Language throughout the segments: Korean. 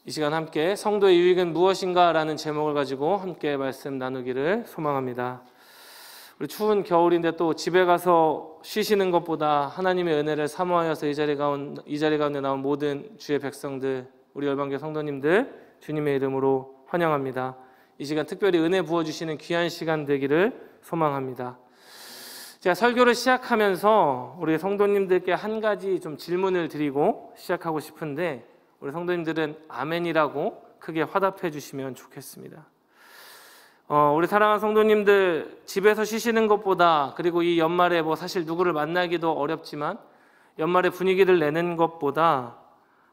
이 시간 함께 성도의 유익은 무엇인가 라는 제목을 가지고 함께 말씀 나누기를 소망합니다. 우리 추운 겨울인데 또 집에 가서 쉬시는 것보다 하나님의 은혜를 사모하여서 이 자리 가운데 나온 모든 주의 백성들, 우리 열방교 성도님들 주님의 이름으로 환영합니다. 이 시간 특별히 은혜 부어주시는 귀한 시간 되기를 소망합니다. 제가 설교를 시작하면서 우리 성도님들께 한 가지 좀 질문을 드리고 시작하고 싶은데, 우리 성도님들은 아멘이라고 크게 화답해 주시면 좋겠습니다. 우리 사랑하는 성도님들, 집에서 쉬시는 것보다, 그리고 이 연말에 사실 누구를 만나기도 어렵지만 연말에 분위기를 내는 것보다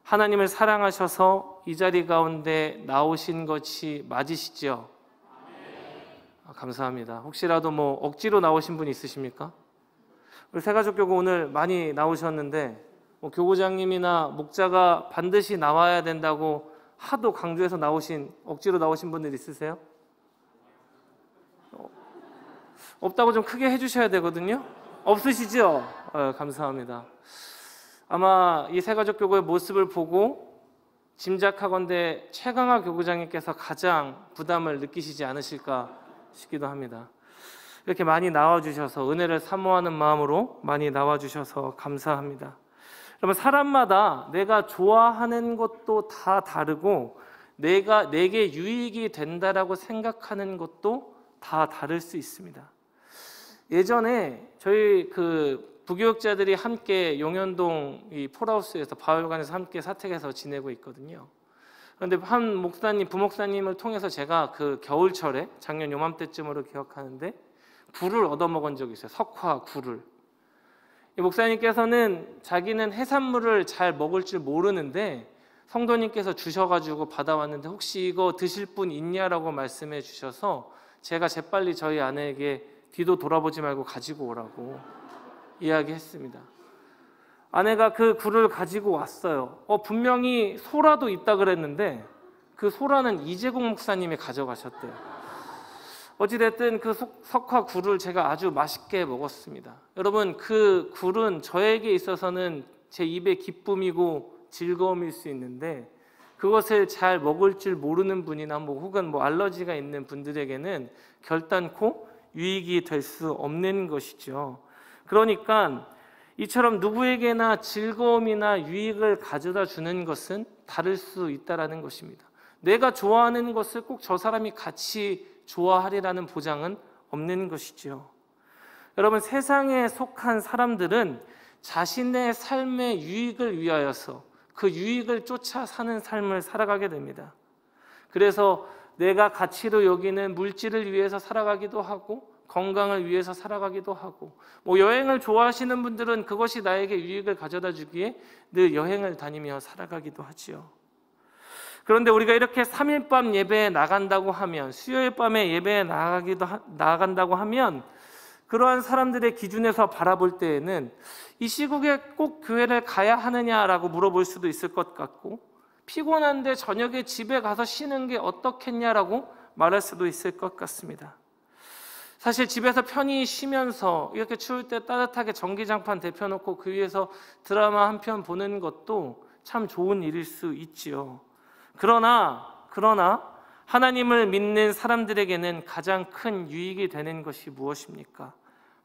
하나님을 사랑하셔서 이 자리 가운데 나오신 것이 맞으시죠? 감사합니다. 혹시라도 억지로 나오신 분 있으십니까? 우리 새가족교구 오늘 많이 나오셨는데 교구장님이나 목자가 반드시 나와야 된다고 하도 강조해서 억지로 나오신 분들 있으세요? 없다고 좀 크게 해주셔야 되거든요. 없으시죠? 감사합니다. 아마 이 새가족교구의 모습을 보고 짐작하건대 최강하 교구장님께서 가장 부담을 느끼시지 않으실까 싶기도 합니다. 이렇게 많이 나와주셔서, 은혜를 사모하는 마음으로 많이 나와주셔서 감사합니다. 그러면 사람마다 내가 좋아하는 것도 다 다르고 내게 유익이 된다라고 생각하는 것도 다 다를 수 있습니다. 예전에 저희 부교육자들이 함께 용현동 이 폴하우스에서 바울관에서 함께 사택에서 지내고 있거든요. 그런데 한 부목사님을 통해서 제가 겨울철에 작년 요맘때쯤으로 기억하는데 굴을 얻어먹은 적이 있어요. 석화 굴을. 이 목사님께서는 자기는 해산물을 잘 먹을 줄 모르는데 성도님께서 주셔가지고 받아왔는데 혹시 이거 드실 분 있냐라고 말씀해 주셔서 제가 재빨리 저희 아내에게 뒤도 돌아보지 말고 가지고 오라고 이야기했습니다. 아내가 그 굴을 가지고 왔어요. 분명히 소라도 있다 그랬는데 그 소라는 이재국 목사님이 가져가셨대요. 어찌됐든 그 석화 굴을 제가 아주 맛있게 먹었습니다. 여러분, 그 굴은 저에게 있어서는 제 입의 기쁨이고 즐거움일 수 있는데 그것을 잘 먹을 줄 모르는 분이나 혹은 알러지가 있는 분들에게는 결단코 유익이 될 수 없는 것이죠. 그러니까 이처럼 누구에게나 즐거움이나 유익을 가져다 주는 것은 다를 수 있다는 것입니다. 내가 좋아하는 것을 꼭 저 사람이 같이 좋아하리라는 보장은 없는 것이죠. 여러분, 세상에 속한 사람들은 자신의 삶의 유익을 위하여서 그 유익을 쫓아 사는 삶을 살아가게 됩니다. 그래서 내가 가치로 여기는 물질을 위해서 살아가기도 하고 건강을 위해서 살아가기도 하고 여행을 좋아하시는 분들은 그것이 나에게 유익을 가져다 주기에 늘 여행을 다니며 살아가기도 하지요. 그런데 우리가 이렇게 3일 밤 예배에 나간다고 하면, 수요일 밤에 예배에 나간다고 하면 그러한 사람들의 기준에서 바라볼 때에는 이 시국에 꼭 교회를 가야 하느냐라고 물어볼 수도 있을 것 같고, 피곤한데 저녁에 집에 가서 쉬는 게 어떻겠냐라고 말할 수도 있을 것 같습니다. 사실 집에서 편히 쉬면서 이렇게 추울 때 따뜻하게 전기장판 데펴놓고 그 위에서 드라마 한 편 보는 것도 참 좋은 일일 수 있지요. 그러나 하나님을 믿는 사람들에게는 가장 큰 유익이 되는 것이 무엇입니까?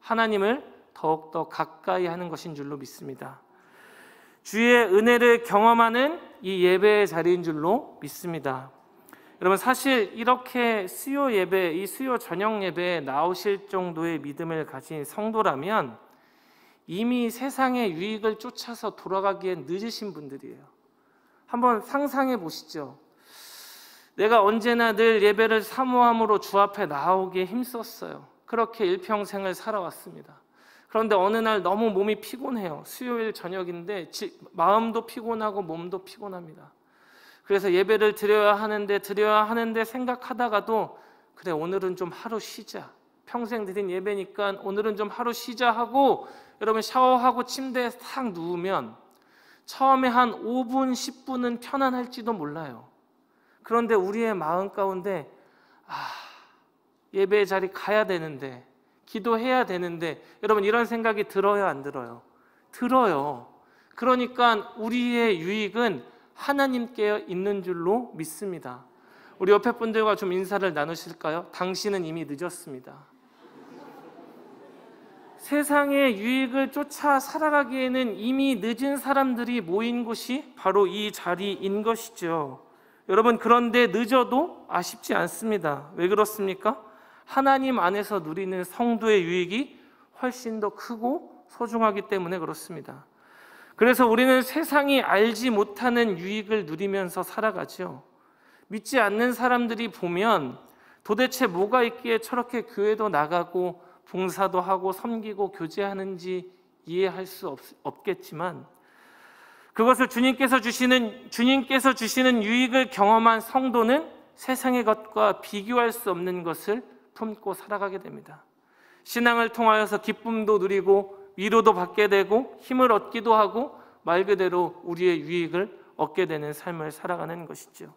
하나님을 더욱더 가까이 하는 것인 줄로 믿습니다. 주의 은혜를 경험하는 이 예배의 자리인 줄로 믿습니다. 여러분, 사실 이렇게 수요 예배, 이 수요 저녁 예배에 나오실 정도의 믿음을 가진 성도라면 이미 세상의 유익을 쫓아서 돌아가기엔 늦으신 분들이에요. 한번 상상해 보시죠. 내가 언제나 늘 예배를 사모함으로 주 앞에 나오기에 힘썼어요. 그렇게 일평생을 살아왔습니다. 그런데 어느 날 너무 몸이 피곤해요. 수요일 저녁인데 마음도 피곤하고 몸도 피곤합니다. 그래서 예배를 드려야 하는데 생각하다가도 그래, 오늘은 좀 하루 쉬자. 평생 드린 예배니까 오늘은 좀 하루 쉬자 하고 여러분 샤워하고 침대에 탁 누우면 처음에 한 5분, 10분은 편안할지도 몰라요. 그런데 우리의 마음 가운데 예배의 자리 가야 되는데, 기도해야 되는데, 여러분 이런 생각이 들어요, 안 들어요? 들어요. 그러니까 우리의 유익은 하나님께 있는 줄로 믿습니다. 우리 옆에 분들과 좀 인사를 나누실까요? 당신은 이미 늦었습니다. 세상의 유익을 쫓아 살아가기에는 이미 늦은 사람들이 모인 곳이 바로 이 자리인 것이죠. 여러분, 그런데 늦어도 아쉽지 않습니다. 왜 그렇습니까? 하나님 안에서 누리는 성도의 유익이 훨씬 더 크고 소중하기 때문에 그렇습니다. 그래서 우리는 세상이 알지 못하는 유익을 누리면서 살아가죠. 믿지 않는 사람들이 보면 도대체 뭐가 있기에 저렇게 교회도 나가고 봉사도 하고 섬기고 교제하는지 이해할 수 없겠지만, 그것을 주님께서 주시는 유익을 경험한 성도는 세상의 것과 비교할 수 없는 것을 품고 살아가게 됩니다. 신앙을 통하여서 기쁨도 누리고 위로도 받게 되고 힘을 얻기도 하고 말 그대로 우리의 유익을 얻게 되는 삶을 살아가는 것이죠.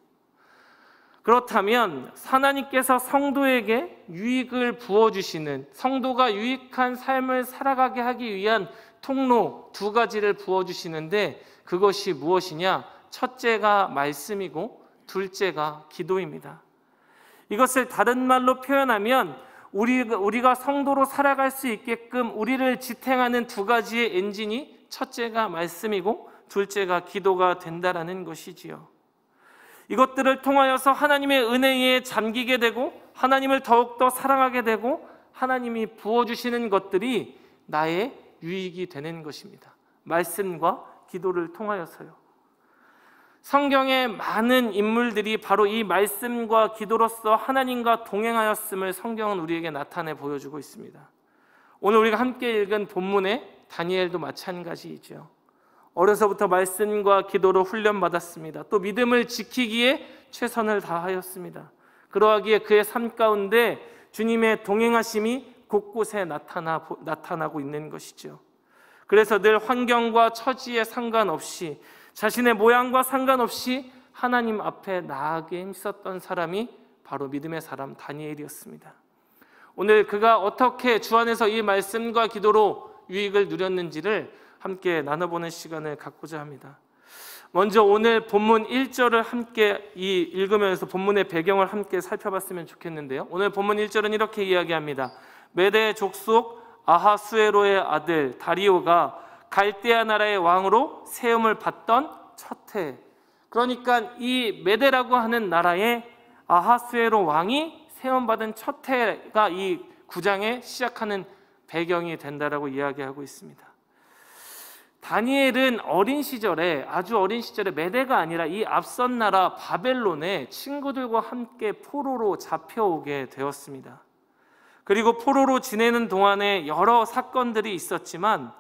그렇다면 하나님께서 성도에게 유익을 부어주시는, 성도가 유익한 삶을 살아가게 하기 위한 통로 두 가지를 부어주시는데, 그것이 무엇이냐? 첫째가 말씀이고 둘째가 기도입니다. 이것을 다른 말로 표현하면 우리가 성도로 살아갈 수 있게끔 우리를 지탱하는 두 가지의 엔진이 첫째가 말씀이고 둘째가 기도가 된다라는 것이지요. 이것들을 통하여서 하나님의 은혜에 잠기게 되고 하나님을 더욱더 사랑하게 되고 하나님이 부어주시는 것들이 나의 유익이 되는 것입니다. 말씀과 기도를 통하여서요. 성경의 많은 인물들이 바로 이 말씀과 기도로서 하나님과 동행하였음을 성경은 우리에게 나타내 보여주고 있습니다. 오늘 우리가 함께 읽은 본문의 다니엘도 마찬가지이죠. 어려서부터 말씀과 기도로 훈련받았습니다. 또 믿음을 지키기에 최선을 다하였습니다. 그러하기에 그의 삶 가운데 주님의 동행하심이 곳곳에 나타나고 있는 것이죠. 그래서 늘 환경과 처지에 상관없이, 자신의 모양과 상관없이 하나님 앞에 나아가게 힘썼던 사람이 바로 믿음의 사람 다니엘이었습니다. 오늘 그가 어떻게 주 안에서 이 말씀과 기도로 유익을 누렸는지를 함께 나눠보는 시간을 갖고자 합니다. 먼저 오늘 본문 1절을 함께 읽으면서 본문의 배경을 함께 살펴봤으면 좋겠는데요. 오늘 본문 1절은 이렇게 이야기합니다. 메대 족속 아하수에로의 아들 다리오가 갈대아 나라의 왕으로 세움을 받던 첫 해, 그러니까 이 메대라고 하는 나라의 아하수에로 왕이 세움받은 첫 해가 이 9장에 시작하는 배경이 된다라고 이야기하고 있습니다. 다니엘은 아주 어린 시절에 메대가 아니라 이 앞선 나라 바벨론에 친구들과 함께 포로로 잡혀오게 되었습니다. 그리고 포로로 지내는 동안에 여러 사건들이 있었지만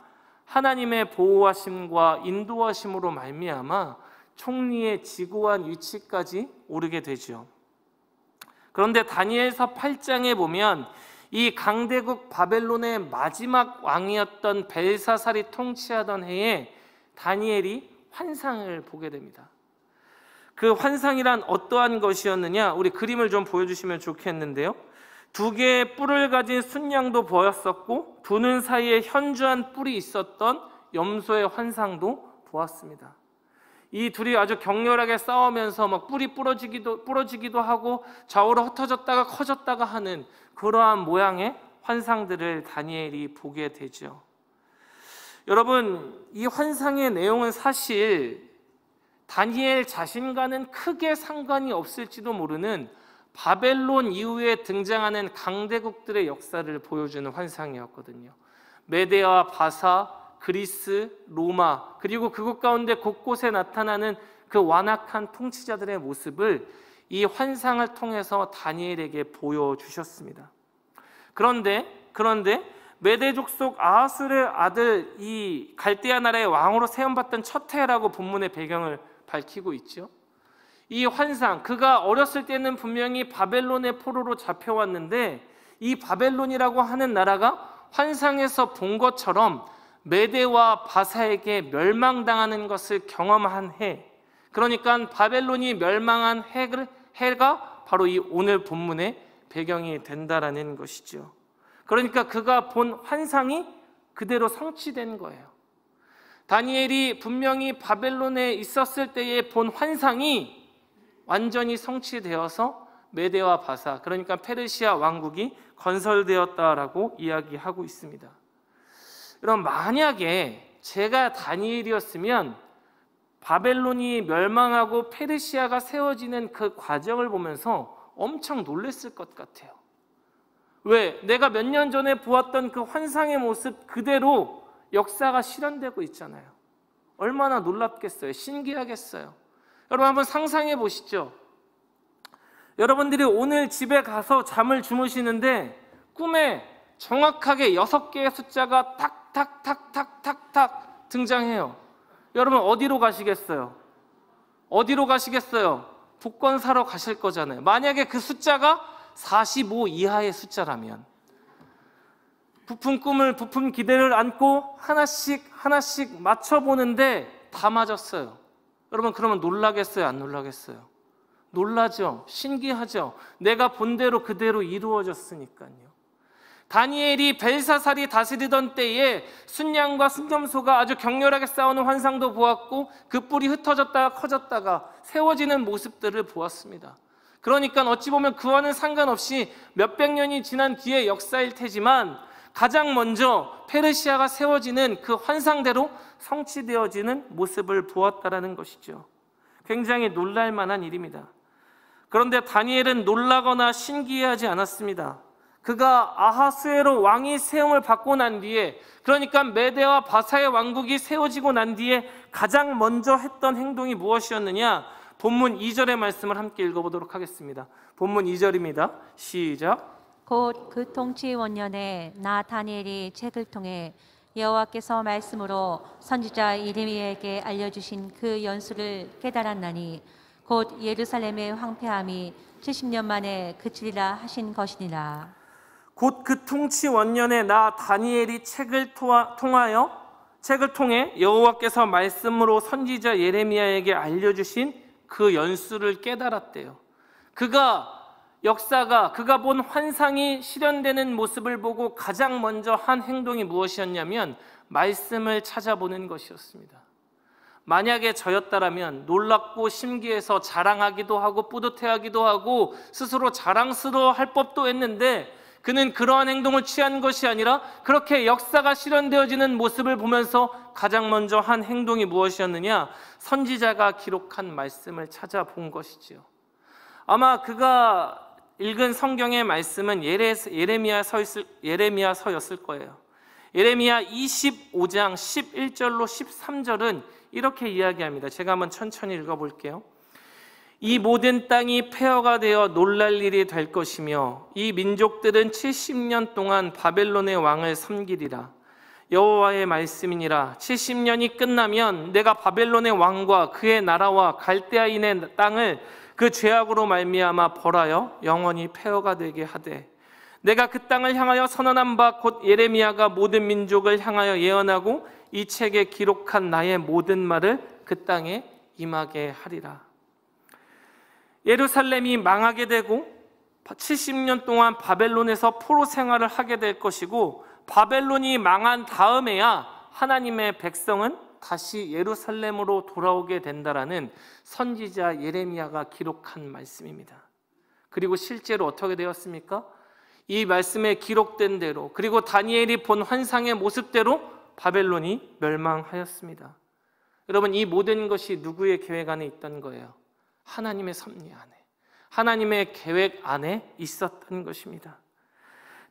하나님의 보호하심과 인도하심으로 말미암아 총리의 지고한 위치까지 오르게 되죠. 그런데 다니엘서 8장에 보면 이 강대국 바벨론의 마지막 왕이었던 벨사살이 통치하던 해에 다니엘이 환상을 보게 됩니다. 그 환상이란 어떠한 것이었느냐? 우리 그림을 좀 보여주시면 좋겠는데요. 2개의 뿔을 가진 순양도 보였었고 두 눈 사이에 현주한 뿔이 있었던 염소의 환상도 보았습니다. 이 둘이 아주 격렬하게 싸우면서 막 뿔이 부러지기도 하고 좌우로 흩어졌다가 커졌다가 하는 그러한 모양의 환상들을 다니엘이 보게 되죠. 여러분, 이 환상의 내용은 사실 다니엘 자신과는 크게 상관이 없을지도 모르는 바벨론 이후에 등장하는 강대국들의 역사를 보여주는 환상이었거든요. 메데와 바사, 그리스, 로마, 그리고 그곳 가운데 곳곳에 나타나는 그 완악한 통치자들의 모습을 이 환상을 통해서 다니엘에게 보여주셨습니다. 그런데 메대 족속 아하술의 아들 이 갈대아 나라의 왕으로 세움받던 첫 해라고 본문의 배경을 밝히고 있죠. 이 환상, 그가 어렸을 때는 분명히 바벨론의 포로로 잡혀왔는데 이 바벨론이라고 하는 나라가 환상에서 본 것처럼 메대와 바사에게 멸망당하는 것을 경험한 해, 그러니까 바벨론이 멸망한 해가 바로 이 오늘 본문의 배경이 된다라는 것이죠. 그러니까 그가 본 환상이 그대로 성취된 거예요. 다니엘이 분명히 바벨론에 있었을 때에 본 환상이 완전히 성취되어서 메대와 바사, 그러니까 페르시아 왕국이 건설되었다라고 이야기하고 있습니다. 그럼 만약에 제가 다니엘이었으면 바벨론이 멸망하고 페르시아가 세워지는 그 과정을 보면서 엄청 놀랐을 것 같아요. 왜? 내가 몇 년 전에 보았던 그 환상의 모습 그대로 역사가 실현되고 있잖아요. 얼마나 놀랍겠어요. 신기하겠어요. 여러분 한번 상상해 보시죠. 여러분들이 오늘 집에 가서 잠을 주무시는데 꿈에 정확하게 6개의 숫자가 탁탁탁탁탁탁 등장해요. 여러분 어디로 가시겠어요? 어디로 가시겠어요? 복권 사러 가실 거잖아요. 만약에 그 숫자가 45 이하의 숫자라면, 부푼 꿈을, 부푼 기대를 안고 하나씩 맞춰보는데 다 맞았어요. 여러분 그러면 놀라겠어요? 안 놀라겠어요? 놀라죠. 신기하죠. 내가 본 대로 그대로 이루어졌으니까요. 다니엘이 벨사살이 다스리던 때에 순양과 순점소가 아주 격렬하게 싸우는 환상도 보았고 그 뿔이 흩어졌다가 커졌다가 세워지는 모습들을 보았습니다. 그러니까 어찌 보면 그와는 상관없이 몇백 년이 지난 뒤의 역사일 테지만 가장 먼저 페르시아가 세워지는 그 환상대로 성취되어지는 모습을 보았다라는 것이죠. 굉장히 놀랄 만한 일입니다. 그런데 다니엘은 놀라거나 신기해하지 않았습니다. 그가 아하수에로 왕이 세움을 받고 난 뒤에, 그러니까 메대와 바사의 왕국이 세워지고 난 뒤에 가장 먼저 했던 행동이 무엇이었느냐? 본문 2절의 말씀을 함께 읽어보도록 하겠습니다. 본문 2절입니다. 시작. 곧 그 통치 원년에 나 다니엘이 책을 통해 여호와께서 말씀으로 선지자 예레미야에게 알려주신 그 연수를 깨달았나니 곧 예루살렘의 황폐함이 70년 만에 그치리라 하신 것이니라. 곧 그 통치 원년에 나 다니엘이 책을 통해 여호와께서 말씀으로 선지자 예레미야에게 알려주신 그 연수를 깨달았대요. 그가 본 환상이 실현되는 모습을 보고 가장 먼저 한 행동이 무엇이었냐면 말씀을 찾아보는 것이었습니다. 만약에 저였다라면 놀랍고 신기해서 자랑하기도 하고 뿌듯해하기도 하고 스스로 자랑스러워할 법도 했는데 그는 그러한 행동을 취한 것이 아니라 그렇게 역사가 실현되어지는 모습을 보면서 가장 먼저 한 행동이 무엇이었느냐? 선지자가 기록한 말씀을 찾아본 것이지요. 아마 그가 읽은 성경의 말씀은 예레미야서였을 거예요. 예레미야 25장 11절로 13절은 이렇게 이야기합니다. 제가 한번 천천히 읽어볼게요. 이 모든 땅이 폐허가 되어 놀랄 일이 될 것이며 이 민족들은 70년 동안 바벨론의 왕을 섬기리라. 여호와의 말씀이니라. 70년이 끝나면 내가 바벨론의 왕과 그의 나라와 갈대아인의 땅을 그 죄악으로 말미암아 벌하여 영원히 폐허가 되게 하되 내가 그 땅을 향하여 선언한 바 곧 예레미야가 모든 민족을 향하여 예언하고 이 책에 기록한 나의 모든 말을 그 땅에 임하게 하리라. 예루살렘이 망하게 되고 70년 동안 바벨론에서 포로 생활을 하게 될 것이고 바벨론이 망한 다음에야 하나님의 백성은 다시 예루살렘으로 돌아오게 된다라는 선지자 예레미야가 기록한 말씀입니다. 그리고 실제로 어떻게 되었습니까? 이 말씀에 기록된 대로 그리고 다니엘이 본 환상의 모습대로 바벨론이 멸망하였습니다. 여러분 이 모든 것이 누구의 계획 안에 있던 거예요? 하나님의 섭리 안에, 하나님의 계획 안에 있었던 것입니다.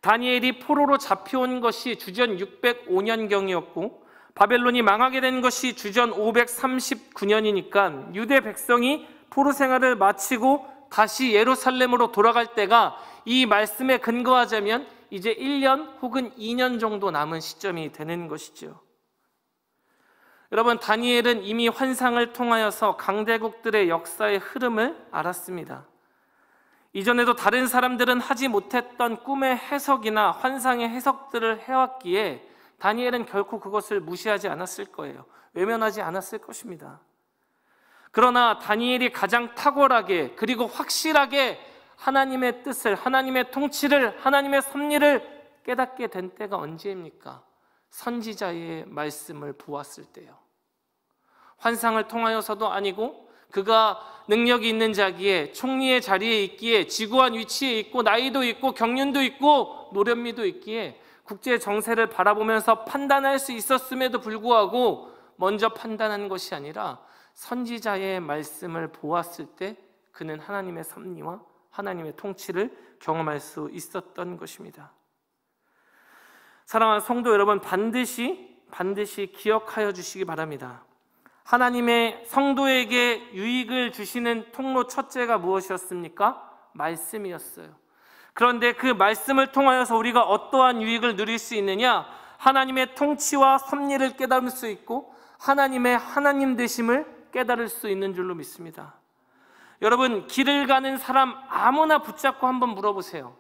다니엘이 포로로 잡혀온 것이 주전 605년경이었고 바벨론이 망하게 된 것이 주전 539년이니까 유대 백성이 포로 생활을 마치고 다시 예루살렘으로 돌아갈 때가 이 말씀에 근거하자면 이제 1년 혹은 2년 정도 남은 시점이 되는 것이죠. 여러분 다니엘은 이미 환상을 통하여서 강대국들의 역사의 흐름을 알았습니다. 이전에도 다른 사람들은 하지 못했던 꿈의 해석이나 환상의 해석들을 해왔기에 다니엘은 결코 그것을 무시하지 않았을 거예요. 외면하지 않았을 것입니다. 그러나 다니엘이 가장 탁월하게 그리고 확실하게 하나님의 뜻을, 하나님의 통치를, 하나님의 섭리를 깨닫게 된 때가 언제입니까? 선지자의 말씀을 보았을 때요. 환상을 통하여서도 아니고 그가 능력이 있는 자기에 총리의 자리에 있기에 지구한 위치에 있고 나이도 있고 경륜도 있고 노련미도 있기에 국제 정세를 바라보면서 판단할 수 있었음에도 불구하고 먼저 판단한 것이 아니라 선지자의 말씀을 보았을 때 그는 하나님의 섭리와 하나님의 통치를 경험할 수 있었던 것입니다. 사랑하는 성도 여러분, 반드시 기억하여 주시기 바랍니다. 하나님의 성도에게 유익을 주시는 통로 첫째가 무엇이었습니까? 말씀이었어요. 그런데 그 말씀을 통하여서 우리가 어떠한 유익을 누릴 수 있느냐? 하나님의 통치와 섭리를 깨달을 수 있고 하나님의 하나님 되심을 깨달을 수 있는 줄로 믿습니다. 여러분, 길을 가는 사람 아무나 붙잡고 한번 물어보세요.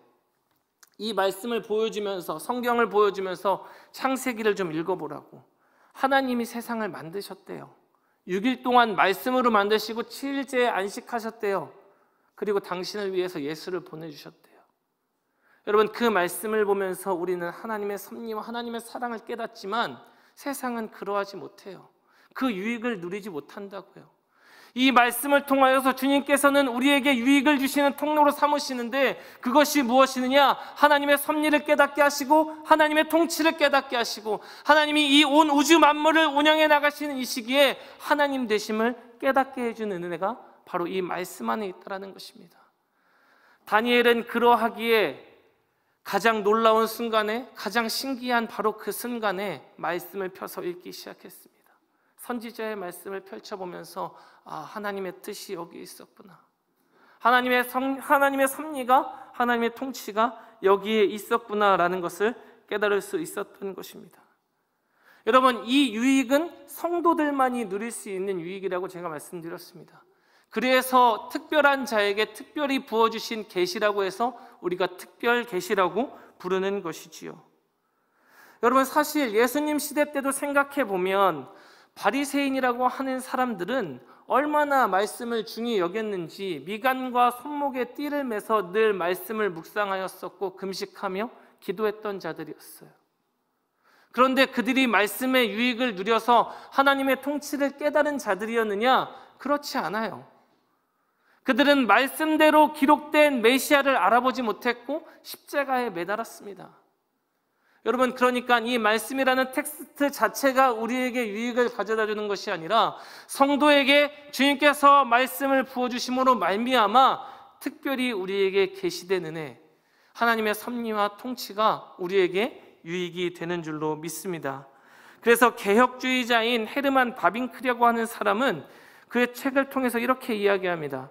이 말씀을 보여주면서, 성경을 보여주면서 창세기를 좀 읽어보라고. 하나님이 세상을 만드셨대요. 6일 동안 말씀으로 만드시고 7일째에 안식하셨대요. 그리고 당신을 위해서 예수를 보내주셨대요. 여러분, 그 말씀을 보면서 우리는 하나님의 섭리와 하나님의 사랑을 깨닫지만 세상은 그러하지 못해요. 그 유익을 누리지 못한다고요. 이 말씀을 통하여서 주님께서는 우리에게 유익을 주시는 통로로 삼으시는데 그것이 무엇이느냐? 하나님의 섭리를 깨닫게 하시고 하나님의 통치를 깨닫게 하시고 하나님이 이 온 우주 만물을 운영해 나가시는 이 시기에 하나님 되심을 깨닫게 해주는 은혜가 바로 이 말씀 안에 있다는 것입니다. 다니엘은 그러하기에 가장 놀라운 순간에, 가장 신기한 바로 그 순간에 말씀을 펴서 읽기 시작했습니다. 선지자의 말씀을 펼쳐보면서 하나님의 뜻이 여기 있었구나. 하나님의 섭리가, 하나님의 통치가 여기에 있었구나라는 것을 깨달을 수 있었던 것입니다. 여러분, 이 유익은 성도들만이 누릴 수 있는 유익이라고 제가 말씀드렸습니다. 그래서 특별한 자에게 특별히 부어주신 계시라고 해서 우리가 특별 계시라고 부르는 것이지요. 여러분, 사실 예수님 시대 때도 생각해 보면 바리새인이라고 하는 사람들은 얼마나 말씀을 중히 여겼는지 미간과 손목에 띠를 매서 늘 말씀을 묵상하였었고 금식하며 기도했던 자들이었어요. 그런데 그들이 말씀의 유익을 누려서 하나님의 통치를 깨달은 자들이었느냐? 그렇지 않아요. 그들은 말씀대로 기록된 메시아를 알아보지 못했고 십자가에 매달았습니다. 여러분, 그러니까 이 말씀이라는 텍스트 자체가 우리에게 유익을 가져다 주는 것이 아니라 성도에게 주님께서 말씀을 부어주심으로 말미암아 특별히 우리에게 계시된 은혜, 하나님의 섭리와 통치가 우리에게 유익이 되는 줄로 믿습니다. 그래서 개혁주의자인 헤르만 바빙크라고 하는 사람은 그의 책을 통해서 이렇게 이야기합니다.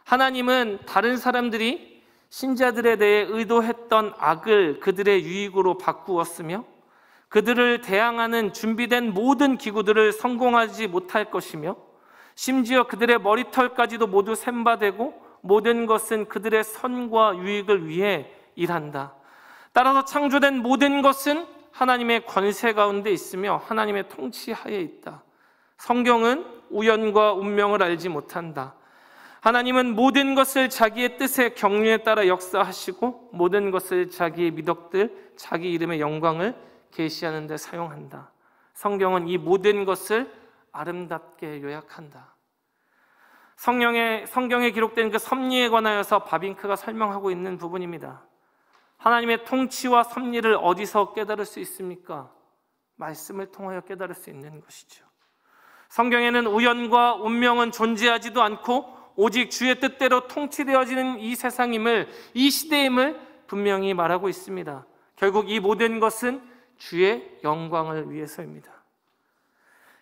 하나님은 다른 사람들이 신자들에 대해 의도했던 악을 그들의 유익으로 바꾸었으며 그들을 대항하는 준비된 모든 기구들을 성공하지 못할 것이며 심지어 그들의 머리털까지도 모두 샘바되고 모든 것은 그들의 선과 유익을 위해 일한다. 따라서 창조된 모든 것은 하나님의 권세 가운데 있으며 하나님의 통치하에 있다. 성경은 우연과 운명을 알지 못한다. 하나님은 모든 것을 자기의 뜻의 경륜에 따라 역사하시고 모든 것을 자기의 미덕들, 자기 이름의 영광을 계시하는 데 사용한다. 성경은 이 모든 것을 아름답게 요약한다. 성경에 기록된 그 섭리에 관하여서 바빙크가 설명하고 있는 부분입니다. 하나님의 통치와 섭리를 어디서 깨달을 수 있습니까? 말씀을 통하여 깨달을 수 있는 것이죠. 성경에는 우연과 운명은 존재하지도 않고 오직 주의 뜻대로 통치되어지는 이 세상임을, 이 시대임을 분명히 말하고 있습니다. 결국 이 모든 것은 주의 영광을 위해서입니다.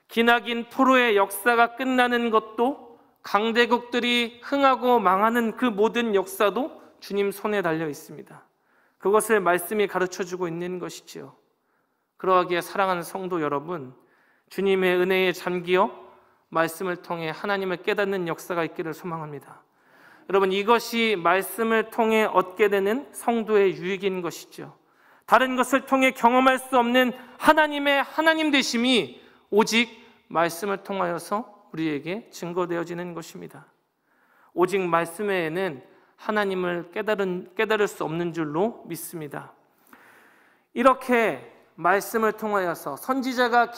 기나긴 포로의 역사가 끝나는 것도, 강대국들이 흥하고 망하는 그 모든 역사도 주님 손에 달려 있습니다. 그것을 말씀이 가르쳐주고 있는 것이지요. 그러하기에 사랑하는 성도 여러분, 주님의 은혜에 잠기어 말씀을 통해 하나님을 깨닫는 역사가 있기를 소망합니다. 여러분, 이것이 말씀을 통해 얻게 되는 성도의 유익인 것이죠. 다른 것을 통해 경험할 수 없는 하나님의 하나님 되심이 오직 말씀을 통하여서 우리에게 증거되어지는 것입니다. 오직 말씀 외에는 하나님을 깨달을 수 없는 줄로 믿습니다. 이렇게 말씀을 통하여서 선지자가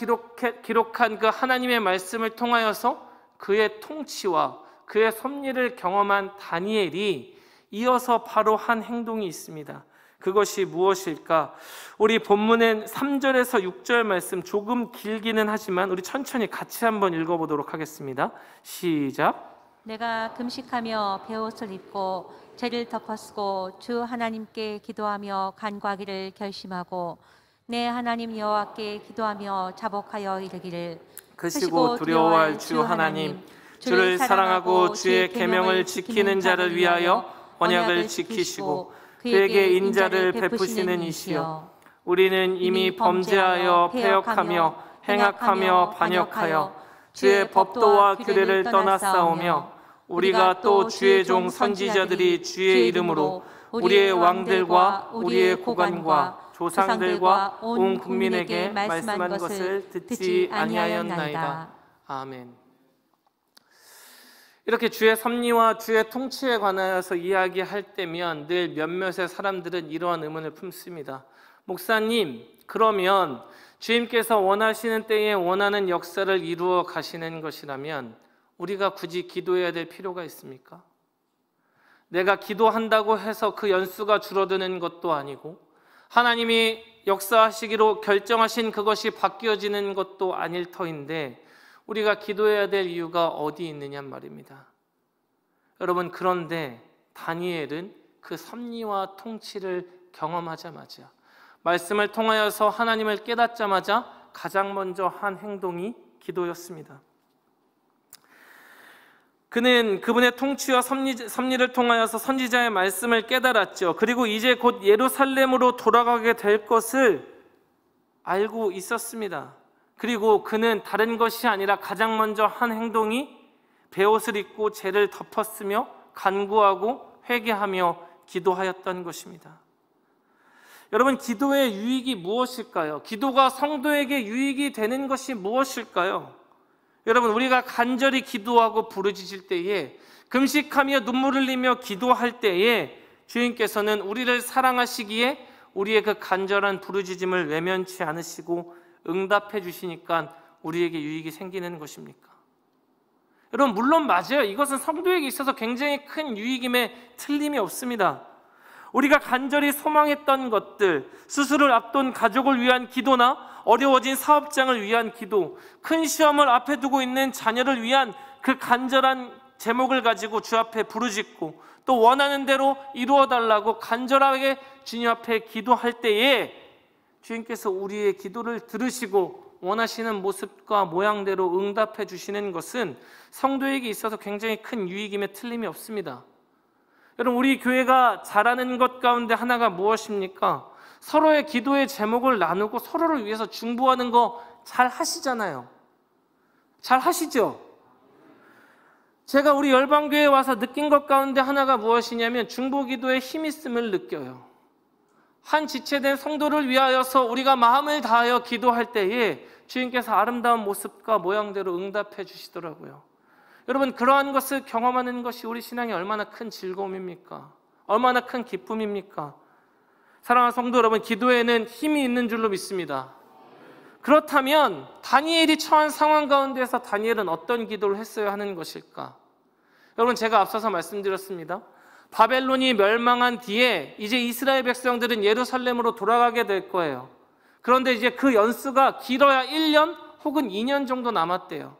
기록한 그 하나님의 말씀을 통하여서 그의 통치와 그의 섭리를 경험한 다니엘이 이어서 바로 한 행동이 있습니다. 그것이 무엇일까? 우리 본문엔 3절에서 6절 말씀 조금 길기는 하지만 우리 천천히 같이 한번 읽어보도록 하겠습니다. 시작. 내가 금식하며 베옷을 입고 죄를 덮어쓰고 주 하나님께 기도하며 간구하기를 결심하고 내 하나님 여호와께 기도하며 자복하여 이르기를 크시고 두려워할 주 하나님, 주를 사랑하고 주의 계명을 지키는 자를 위하여 언약을 지키시고 그에게 인자를 베푸시는 이시여, 우리는 이미 범죄하여 패역하며 행악하며 반역하여 주의 법도와 규례를 떠나싸우며 우리가 또 주의 종 선지자들이 주의 이름으로 우리의 왕들과 우리의 고관과 조상들과 온 국민에게 말씀한 것을 듣지 아니하였나이다. 아멘. 이렇게 주의 섭리와 주의 통치에 관하여서 이야기할 때면 늘 몇몇의 사람들은 이러한 의문을 품습니다. 목사님, 그러면 주님께서 원하시는 때에 원하는 역사를 이루어 가시는 것이라면 우리가 굳이 기도해야 될 필요가 있습니까? 내가 기도한다고 해서 그 연수가 줄어드는 것도 아니고 하나님이 역사하시기로 결정하신 그것이 바뀌어지는 것도 아닐 터인데 우리가 기도해야 될 이유가 어디 있느냐 말입니다. 여러분, 그런데 다니엘은 그 섭리와 통치를 경험하자마자, 말씀을 통하여서 하나님을 깨닫자마자 가장 먼저 한 행동이 기도였습니다. 그는 그분의 통치와 섭리를 통하여서 선지자의 말씀을 깨달았죠. 그리고 이제 곧 예루살렘으로 돌아가게 될 것을 알고 있었습니다. 그리고 그는 다른 것이 아니라 가장 먼저 한 행동이 베옷을 입고 죄를 덮었으며 간구하고 회개하며 기도하였던 것입니다. 여러분, 기도의 유익이 무엇일까요? 기도가 성도에게 유익이 되는 것이 무엇일까요? 여러분, 우리가 간절히 기도하고 부르짖을 때에, 금식하며 눈물을 흘리며 기도할 때에 주님께서는 우리를 사랑하시기에 우리의 그 간절한 부르짖음을 외면치 않으시고 응답해 주시니까 우리에게 유익이 생기는 것입니까? 여러분, 물론 맞아요. 이것은 성도에게 있어서 굉장히 큰 유익임에 틀림이 없습니다. 우리가 간절히 소망했던 것들, 수술을 앞둔 가족을 위한 기도나 어려워진 사업장을 위한 기도, 큰 시험을 앞에 두고 있는 자녀를 위한 그 간절한 제목을 가지고 주 앞에 부르짖고 또 원하는 대로 이루어달라고 간절하게 주님 앞에 기도할 때에 주님께서 우리의 기도를 들으시고 원하시는 모습과 모양대로 응답해 주시는 것은 성도에게 있어서 굉장히 큰 유익임에 틀림이 없습니다. 여러분, 우리 교회가 잘하는 것 가운데 하나가 무엇입니까? 서로의 기도의 제목을 나누고 서로를 위해서 중보하는 거 잘 하시잖아요. 잘 하시죠? 제가 우리 열방교회에 와서 느낀 것 가운데 하나가 무엇이냐면 중보기도에 힘이 있음을 느껴요. 한 지체된 성도를 위하여서 우리가 마음을 다하여 기도할 때에 주님께서 아름다운 모습과 모양대로 응답해 주시더라고요. 여러분, 그러한 것을 경험하는 것이 우리 신앙이 얼마나 큰 즐거움입니까? 얼마나 큰 기쁨입니까? 사랑하는 성도 여러분, 기도에는 힘이 있는 줄로 믿습니다. 그렇다면 다니엘이 처한 상황 가운데서 다니엘은 어떤 기도를 했어야 하는 것일까? 여러분, 제가 앞서서 말씀드렸습니다. 바벨론이 멸망한 뒤에 이제 이스라엘 백성들은 예루살렘으로 돌아가게 될 거예요. 그런데 이제 그 연수가 길어야 1년 혹은 2년 정도 남았대요.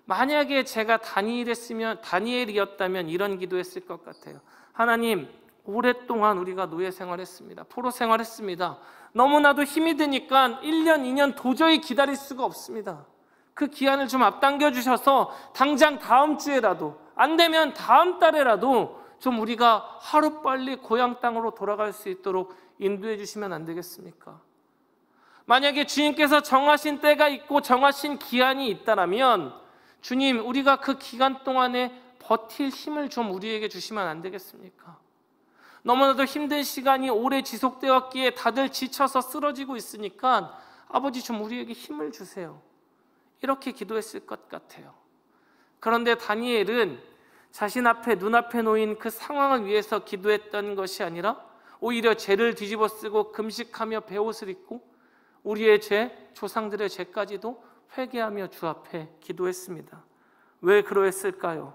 만약에 제가 다니엘이었다면 이런 기도했을 것 같아요. 하나님, 오랫동안 우리가 노예 생활했습니다. 포로 생활했습니다. 너무나도 힘이 드니까 1년, 2년 도저히 기다릴 수가 없습니다. 그 기한을 좀 앞당겨 주셔서 당장 다음 주에라도, 안 되면 다음 달에라도 좀 우리가 하루빨리 고향 땅으로 돌아갈 수 있도록 인도해 주시면 안 되겠습니까? 만약에 주님께서 정하신 때가 있고 정하신 기한이 있다면 주님, 우리가 그 기간 동안에 버틸 힘을 좀 우리에게 주시면 안 되겠습니까? 너무나도 힘든 시간이 오래 지속되었기에 다들 지쳐서 쓰러지고 있으니까 아버지, 좀 우리에게 힘을 주세요. 이렇게 기도했을 것 같아요. 그런데 다니엘은 자신 앞에 눈앞에 놓인 그 상황을 위해서 기도했던 것이 아니라 오히려 죄를 뒤집어 쓰고 금식하며 베옷을 입고 우리의 죄, 조상들의 죄까지도 회개하며 주 앞에 기도했습니다. 왜 그러했을까요?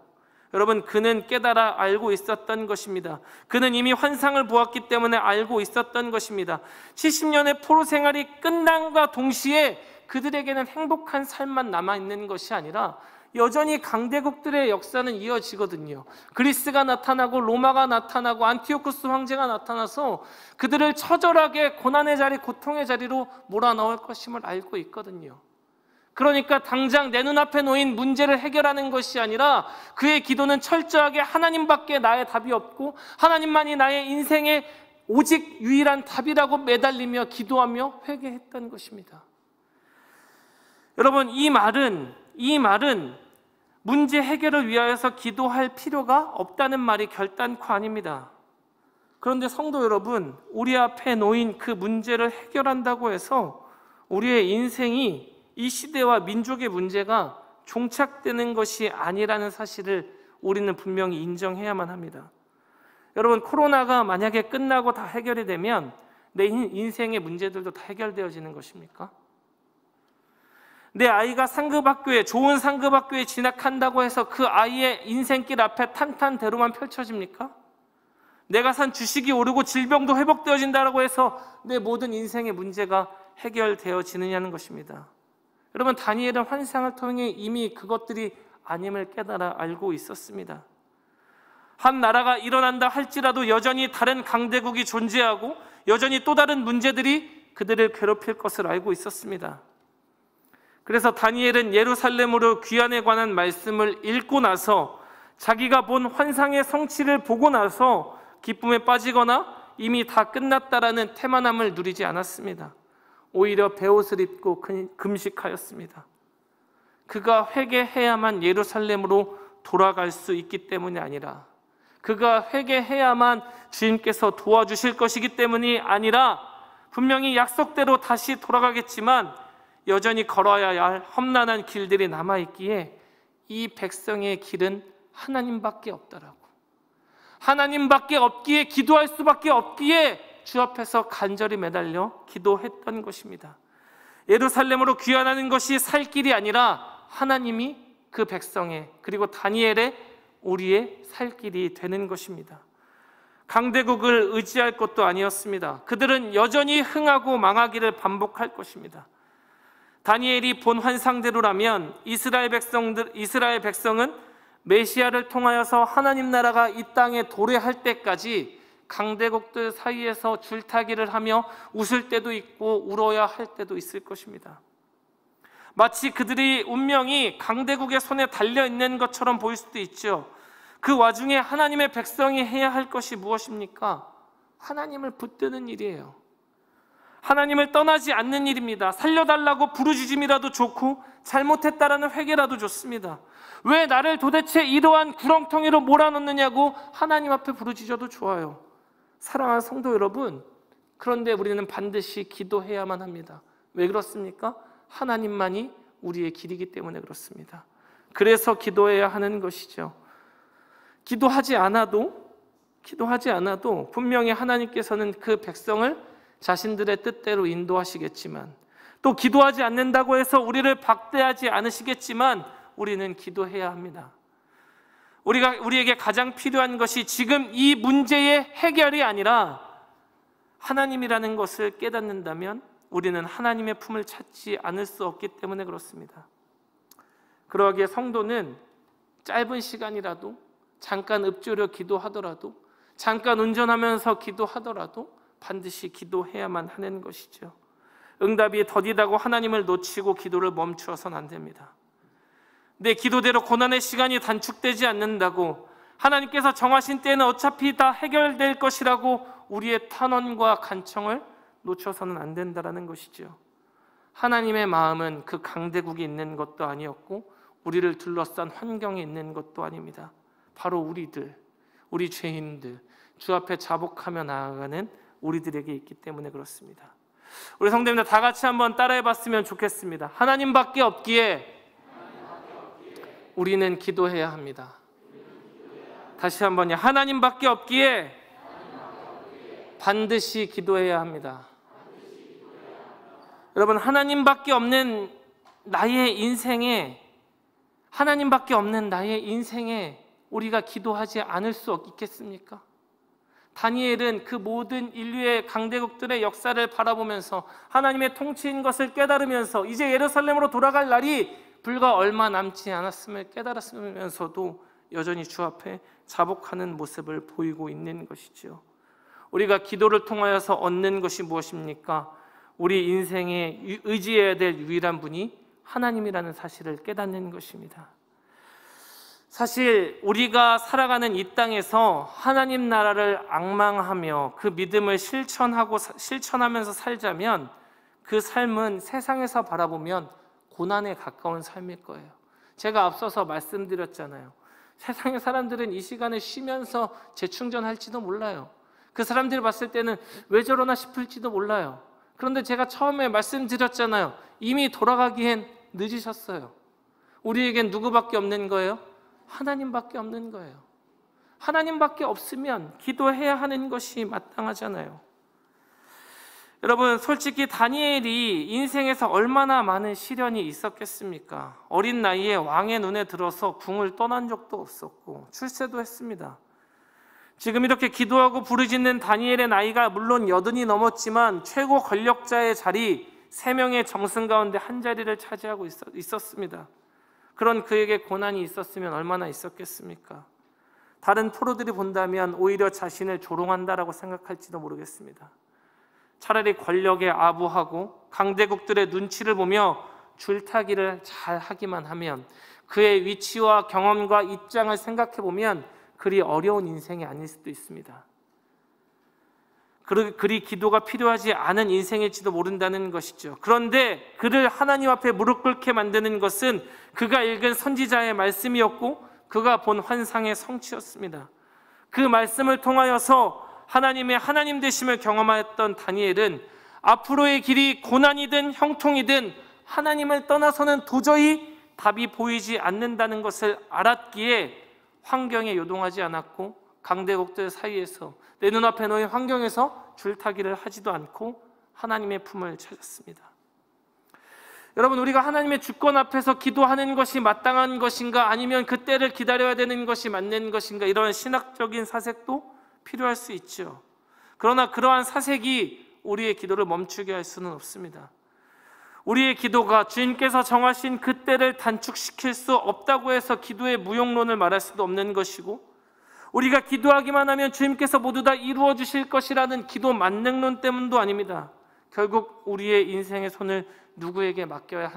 여러분, 그는 깨달아 알고 있었던 것입니다. 그는 이미 환상을 보았기 때문에 알고 있었던 것입니다. 70년의 포로 생활이 끝남과 동시에 그들에게는 행복한 삶만 남아있는 것이 아니라 여전히 강대국들의 역사는 이어지거든요. 그리스가 나타나고 로마가 나타나고 안티오쿠스 황제가 나타나서 그들을 처절하게 고난의 자리, 고통의 자리로 몰아넣을 것임을 알고 있거든요. 그러니까 당장 내 눈앞에 놓인 문제를 해결하는 것이 아니라 그의 기도는 철저하게 하나님밖에 나의 답이 없고 하나님만이 나의 인생의 오직 유일한 답이라고 매달리며 기도하며 회개했던 것입니다. 여러분, 이 말은 문제 해결을 위하여서 기도할 필요가 없다는 말이 결단코 아닙니다. 그런데 성도 여러분, 우리 앞에 놓인 그 문제를 해결한다고 해서 우리의 인생이 이 시대와 민족의 문제가 종착되는 것이 아니라는 사실을 우리는 분명히 인정해야만 합니다. 여러분, 코로나가 만약에 끝나고 다 해결이 되면 내 인생의 문제들도 다 해결되어지는 것입니까? 내 아이가 상급학교에, 좋은 상급학교에 진학한다고 해서 그 아이의 인생길 앞에 탄탄대로만 펼쳐집니까? 내가 산 주식이 오르고 질병도 회복되어진다고 해서 내 모든 인생의 문제가 해결되어지느냐는 것입니다. 여러분, 다니엘은 환상을 통해 이미 그것들이 아님을 깨달아 알고 있었습니다. 한 나라가 일어난다 할지라도 여전히 다른 강대국이 존재하고 여전히 또 다른 문제들이 그들을 괴롭힐 것을 알고 있었습니다. 그래서 다니엘은 예루살렘으로 귀환에 관한 말씀을 읽고 나서 자기가 본 환상의 성취를 보고 나서 기쁨에 빠지거나 이미 다 끝났다라는 태만함을 누리지 않았습니다. 오히려 베옷을 입고 금식하였습니다. 그가 회개해야만 예루살렘으로 돌아갈 수 있기 때문이 아니라, 그가 회개해야만 주님께서 도와주실 것이기 때문이 아니라, 분명히 약속대로 다시 돌아가겠지만 여전히 걸어야 할 험난한 길들이 남아있기에 이 백성의 길은 하나님밖에 없다라고, 하나님밖에 없기에, 기도할 수밖에 없기에 주 앞에서 간절히 매달려 기도했던 것입니다. 예루살렘으로 귀환하는 것이 살 길이 아니라 하나님이 그 백성의, 그리고 다니엘의, 우리의 살 길이 되는 것입니다. 강대국을 의지할 것도 아니었습니다. 그들은 여전히 흥하고 망하기를 반복할 것입니다. 다니엘이 본 환상대로라면 이스라엘 백성은 메시아를 통하여서 하나님 나라가 이 땅에 도래할 때까지 강대국들 사이에서 줄타기를 하며 웃을 때도 있고 울어야 할 때도 있을 것입니다. 마치 그들의 운명이 강대국의 손에 달려있는 것처럼 보일 수도 있죠. 그 와중에 하나님의 백성이 해야 할 것이 무엇입니까? 하나님을 붙드는 일이에요. 하나님을 떠나지 않는 일입니다. 살려달라고 부르짖음이라도 좋고 잘못했다라는 회개라도 좋습니다. 왜 나를 도대체 이러한 구렁텅이로 몰아넣느냐고 하나님 앞에 부르짖어도 좋아요. 사랑하는 성도 여러분, 그런데 우리는 반드시 기도해야만 합니다. 왜 그렇습니까? 하나님만이 우리의 길이기 때문에 그렇습니다. 그래서 기도해야 하는 것이죠. 기도하지 않아도 분명히 하나님께서는 그 백성을 자신들의 뜻대로 인도하시겠지만, 또 기도하지 않는다고 해서 우리를 박대하지 않으시겠지만 우리는 기도해야 합니다. 우리에게 가장 필요한 것이 지금 이 문제의 해결이 아니라 하나님이라는 것을 깨닫는다면 우리는 하나님의 품을 찾지 않을 수 없기 때문에 그렇습니다. 그러기에 성도는 짧은 시간이라도, 잠깐 읊조려 기도하더라도, 잠깐 운전하면서 기도하더라도 반드시 기도해야만 하는 것이죠. 응답이 더디다고 하나님을 놓치고 기도를 멈추어서는 안 됩니다. 내 기도대로 고난의 시간이 단축되지 않는다고, 하나님께서 정하신 때에는 어차피 다 해결될 것이라고 우리의 탄원과 간청을 놓쳐서는 안 된다는 것이죠. 하나님의 마음은 그 강대국이 있는 것도 아니었고 우리를 둘러싼 환경에 있는 것도 아닙니다. 바로 우리 죄인들, 주 앞에 자복하며 나아가는 우리들에게 있기 때문에 그렇습니다. 우리 성도님들 다 같이 한번 따라해 봤으면 좋겠습니다. 하나님밖에 없기에 우리는 기도해야 합니다. 다시 한번요. 하나님밖에 없기에 반드시 기도해야 합니다. 여러분, 하나님밖에 없는 나의 인생에 우리가 기도하지 않을 수 있겠습니까? 다니엘은 그 모든 인류의 강대국들의 역사를 바라보면서 하나님의 통치인 것을 깨달으면서 이제 예루살렘으로 돌아갈 날이 불과 얼마 남지 않았음을 깨달았으면서도 여전히 주 앞에 자복하는 모습을 보이고 있는 것이죠. 우리가 기도를 통하여서 얻는 것이 무엇입니까? 우리 인생에 의지해야 될 유일한 분이 하나님이라는 사실을 깨닫는 것입니다. 사실 우리가 살아가는 이 땅에서 하나님 나라를 앙망하며 그 믿음을 실천하면서 살자면 그 삶은 세상에서 바라보면 고난에 가까운 삶일 거예요. 제가 앞서서 말씀드렸잖아요. 세상의 사람들은 이 시간에 쉬면서 재충전할지도 몰라요. 그 사람들이 봤을 때는 왜 저러나 싶을지도 몰라요. 그런데 제가 처음에 말씀드렸잖아요. 이미 돌아가기엔 늦으셨어요. 우리에겐 누구밖에 없는 거예요? 하나님밖에 없는 거예요. 하나님밖에 없으면 기도해야 하는 것이 마땅하잖아요. 여러분, 솔직히 다니엘이 인생에서 얼마나 많은 시련이 있었겠습니까? 어린 나이에 왕의 눈에 들어서 궁을 떠난 적도 없었고 출세도 했습니다. 지금 이렇게 기도하고 부르짖는 다니엘의 나이가 물론 80이 넘었지만 최고 권력자의 자리 3명의 정승 가운데 한 자리를 차지하고 있었습니다. 그런 그에게 고난이 있었으면 얼마나 있었겠습니까? 다른 프로들이 본다면 오히려 자신을 조롱한다라고 생각할지도 모르겠습니다. 차라리 권력에 아부하고 강대국들의 눈치를 보며 줄타기를 잘 하기만 하면, 그의 위치와 경험과 입장을 생각해 보면 그리 어려운 인생이 아닐 수도 있습니다. 그리 기도가 필요하지 않은 인생일지도 모른다는 것이죠. 그런데 그를 하나님 앞에 무릎 꿇게 만드는 것은 그가 읽은 선지자의 말씀이었고 그가 본 환상의 성취였습니다. 그 말씀을 통하여서 하나님의 하나님 되심을 경험하였던 다니엘은 앞으로의 길이 고난이든 형통이든 하나님을 떠나서는 도저히 답이 보이지 않는다는 것을 알았기에 환경에 요동하지 않았고 강대국들 사이에서 내 눈앞에 놓인 환경에서 줄타기를 하지도 않고 하나님의 품을 찾았습니다. 여러분, 우리가 하나님의 주권 앞에서 기도하는 것이 마땅한 것인가, 아니면 그 때를 기다려야 되는 것이 맞는 것인가, 이런 신학적인 사색도 필요할 수 있죠. 그러나 그러한 사색이 우리의 기도를 멈추게 할 수는 없습니다. 우리의 기도가 주님께서 정하신 그 때를 단축시킬 수 없다고 해서 기도의 무용론을 말할 수도 없는 것이고, 우리가 기도하기만 하면 주님께서 모두 다 이루어 주실 것이라는 기도 만능론 때문도 아닙니다. 결국 우리의 인생의 손을 누구에게 맡겨야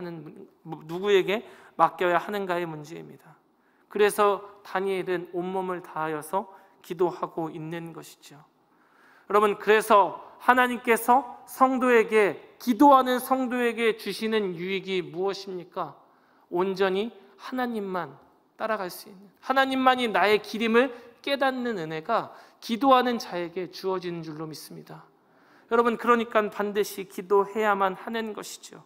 하는가의 문제입니다. 그래서 다니엘은 온몸을 다하여서 기도하고 있는 것이죠. 여러분, 그래서 하나님께서 기도하는 성도에게 주시는 유익이 무엇입니까? 온전히 하나님만 따라갈 수 있는, 하나님만이 나의 길임을 깨닫는 은혜가 기도하는 자에게 주어지는 줄로 믿습니다. 여러분, 그러니까 반드시 기도해야만 하는 것이죠.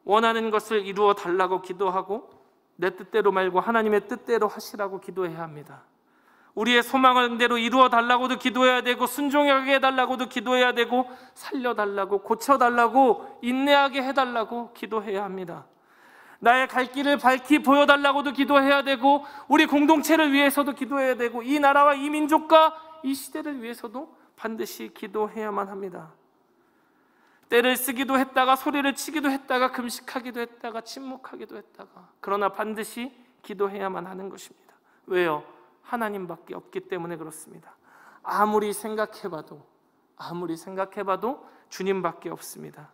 원하는 것을 이루어 달라고 기도하고 내 뜻대로 말고 하나님의 뜻대로 하시라고 기도해야 합니다. 우리의 소망대로 이루어 달라고도 기도해야 되고, 순종하게 해달라고도 기도해야 되고, 살려달라고, 고쳐달라고, 인내하게 해달라고 기도해야 합니다. 나의 갈 길을 밝히 보여달라고도 기도해야 되고, 우리 공동체를 위해서도 기도해야 되고, 이 나라와 이 민족과 이 시대를 위해서도 반드시 기도해야만 합니다. 때를 쓰기도 했다가 소리를 치기도 했다가 금식하기도 했다가 침묵하기도 했다가, 그러나 반드시 기도해야만 하는 것입니다. 왜요? 하나님밖에 없기 때문에 그렇습니다. 아무리 생각해봐도 주님밖에 없습니다.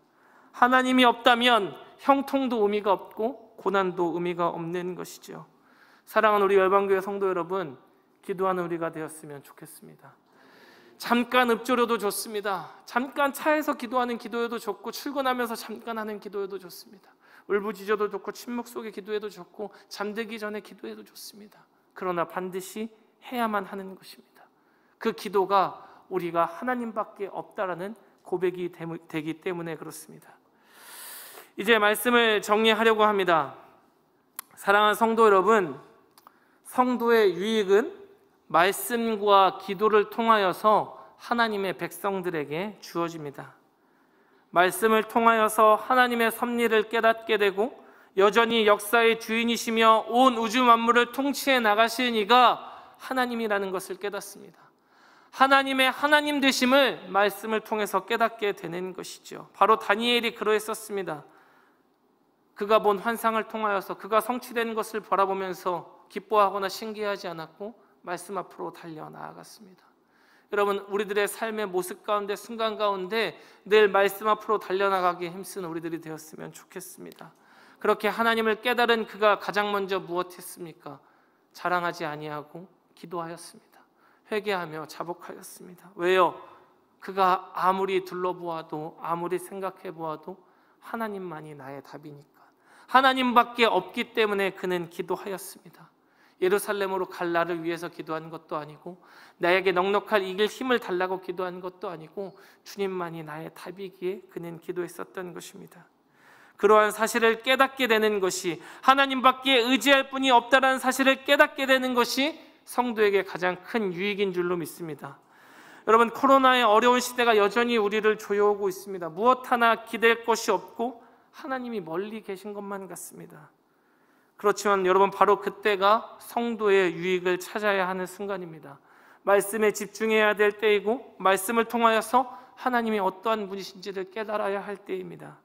하나님이 없다면 형통도 의미가 없고 고난도 의미가 없는 것이죠. 사랑하는 우리 열방교회 성도 여러분, 기도하는 우리가 되었으면 좋겠습니다. 잠깐 읊조려도 좋습니다. 잠깐 차에서 기도하는 기도여도 좋고, 출근하면서 잠깐 하는 기도여도 좋습니다. 울부짖어도 좋고, 침묵 속에 기도해도 좋고, 잠들기 전에 기도해도 좋습니다. 그러나 반드시 해야만 하는 것입니다. 그 기도가 우리가 하나님밖에 없다라는 고백이 되기 때문에 그렇습니다. 이제 말씀을 정리하려고 합니다. 사랑하는 성도 여러분, 성도의 유익은 말씀과 기도를 통하여서 하나님의 백성들에게 주어집니다. 말씀을 통하여서 하나님의 섭리를 깨닫게 되고 여전히 역사의 주인이시며 온 우주 만물을 통치해 나가시는 이가 하나님이라는 것을 깨닫습니다. 하나님의 하나님 되심을 말씀을 통해서 깨닫게 되는 것이죠. 바로 다니엘이 그러했었습니다. 그가 본 환상을 통하여서 그가 성취된 것을 바라보면서 기뻐하거나 신기하지 않았고 말씀 앞으로 달려 나아갔습니다. 여러분, 우리들의 삶의 모습 가운데, 순간 가운데 늘 말씀 앞으로 달려나가기에 힘쓰는 우리들이 되었으면 좋겠습니다. 그렇게 하나님을 깨달은 그가 가장 먼저 무엇했습니까? 자랑하지 아니하고 기도하였습니다. 회개하며 자복하였습니다. 왜요? 그가 아무리 둘러보아도, 아무리 생각해 보아도 하나님만이 나의 답이니까, 하나님밖에 없기 때문에 그는 기도하였습니다. 예루살렘으로 갈 나를 위해서 기도한 것도 아니고, 나에게 넉넉할 이길 힘을 달라고 기도한 것도 아니고, 주님만이 나의 답이기에 그는 기도했었던 것입니다. 그러한 사실을 깨닫게 되는 것이, 하나님밖에 의지할 분이 없다는 사실을 깨닫게 되는 것이 성도에게 가장 큰 유익인 줄로 믿습니다. 여러분, 코로나의 어려운 시대가 여전히 우리를 조여오고 있습니다. 무엇 하나 기댈 것이 없고 하나님이 멀리 계신 것만 같습니다. 그렇지만 여러분, 바로 그때가 성도의 유익을 찾아야 하는 순간입니다. 말씀에 집중해야 될 때이고, 말씀을 통하여서 하나님이 어떠한 분이신지를 깨달아야 할 때입니다.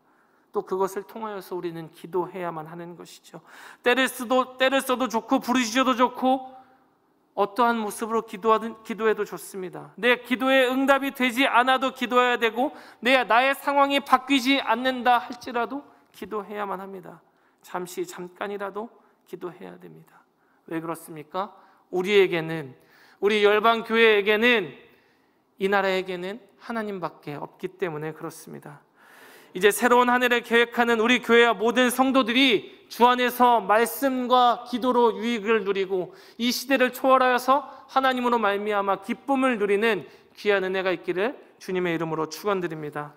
또 그것을 통하여서 우리는 기도해야만 하는 것이죠. 때를 써도 좋고 부르짖어도 좋고 어떠한 모습으로 기도해도 좋습니다. 내 기도에 응답이 되지 않아도 기도해야 되고, 나의 상황이 바뀌지 않는다 할지라도 기도해야만 합니다. 잠깐이라도 기도해야 됩니다. 왜 그렇습니까? 우리에게는, 우리 열방교회에게는, 이 나라에게는 하나님밖에 없기 때문에 그렇습니다. 이제 새로운 한 해를 계획하는 우리 교회와 모든 성도들이 주 안에서 말씀과 기도로 유익을 누리고 이 시대를 초월하여서 하나님으로 말미암아 기쁨을 누리는 귀한 은혜가 있기를 주님의 이름으로 축원드립니다.